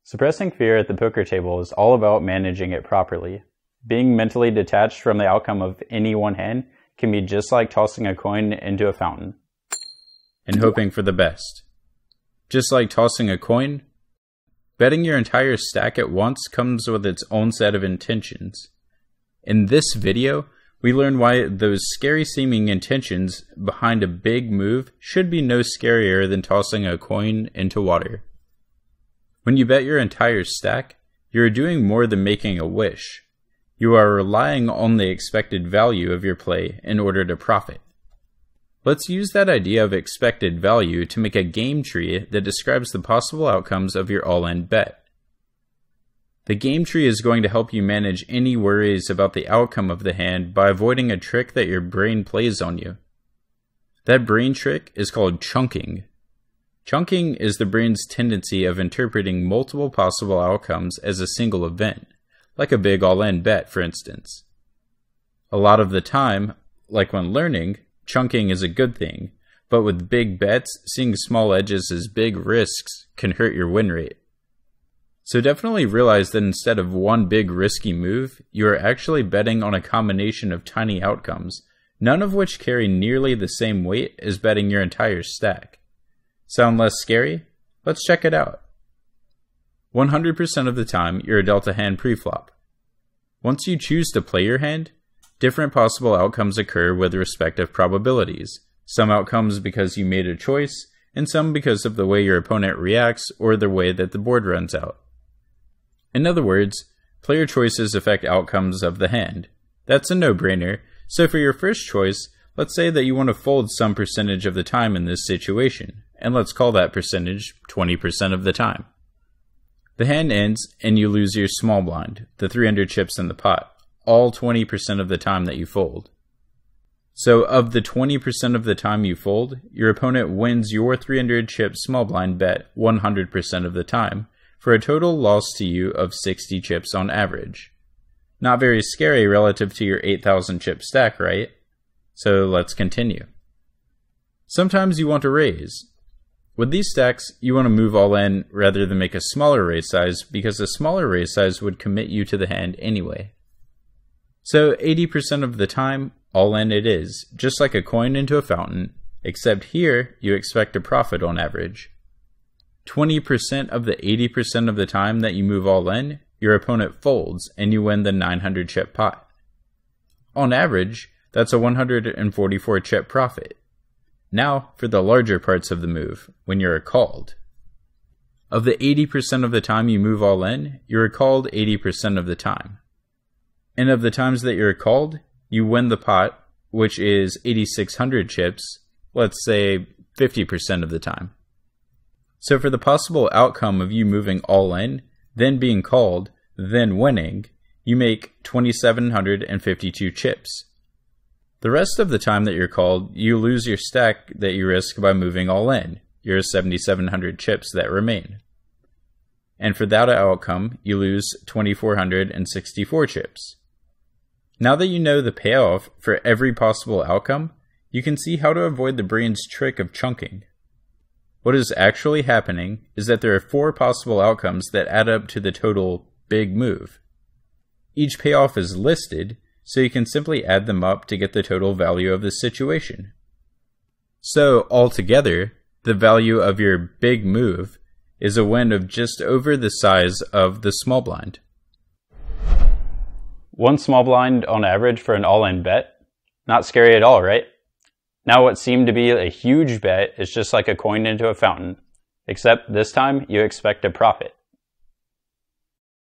Suppressing fear at the poker table is all about managing it properly. Being mentally detached from the outcome of any one hand can be just like tossing a coin into a fountain and hoping for the best. Just like tossing a coin, betting your entire stack at once comes with its own set of intentions. In this video, we learn why those scary seeming intentions behind a big move should be no scarier than tossing a coin into water. When you bet your entire stack, you are doing more than making a wish. You are relying on the expected value of your play in order to profit. Let's use that idea of expected value to make a game tree that describes the possible outcomes of your all-in bet. The game tree is going to help you manage any worries about the outcome of the hand by avoiding a trick that your brain plays on you. That brain trick is called chunking. Chunking is the brain's tendency of interpreting multiple possible outcomes as a single event, like a big all-in bet, for instance. A lot of the time, like when learning, chunking is a good thing, but with big bets, seeing small edges as big risks can hurt your win rate. So definitely realize that instead of one big risky move, you are actually betting on a combination of tiny outcomes, none of which carry nearly the same weight as betting your entire stack. Sound less scary? Let's check it out. 100% of the time, you're dealt a hand preflop. Once you choose to play your hand, different possible outcomes occur with respective probabilities. Some outcomes because you made a choice, and some because of the way your opponent reacts or the way that the board runs out. In other words, player choices affect outcomes of the hand. That's a no-brainer, so for your first choice, let's say that you want to fold some percentage of the time in this situation, and let's call that percentage 20% of the time. The hand ends and you lose your small blind, the 300 chips in the pot, all 20% of the time that you fold. So of the 20% of the time you fold, your opponent wins your 300 chip small blind bet 100% of the time, for a total loss to you of 60 chips on average. Not very scary relative to your 8,000 chip stack, right? So let's continue. Sometimes you want to raise. With these stacks, you want to move all in rather than make a smaller raise size because a smaller raise size would commit you to the hand anyway. So 80% of the time, all in it is, just like a coin into a fountain, except here you expect a profit on average. 20% of the 80% of the time that you move all in, your opponent folds and you win the 900 chip pot. On average, that's a 144 chip profit. Now for the larger parts of the move, when you're called. Of the 80% of the time you move all in, you're called 80% of the time. And of the times that you're called, you win the pot, which is 8,600 chips, let's say 50% of the time. So for the possible outcome of you moving all in, then being called, then winning, you make 2,752 chips. The rest of the time that you're called, you lose your stack that you risk by moving all in, your 7,700 chips that remain. And for that outcome, you lose 2,464 chips. Now that you know the payoff for every possible outcome, you can see how to avoid the brain's trick of chunking. What is actually happening is that there are 4 possible outcomes that add up to the total big move. Each payoff is listed, so you can simply add them up to get the total value of the situation. So altogether, the value of your big move is a win of just over the size of the small blind. One small blind on average for an all-in bet? Not scary at all, right? Now what seemed to be a huge bet is just like a coin into a fountain, except this time you expect a profit.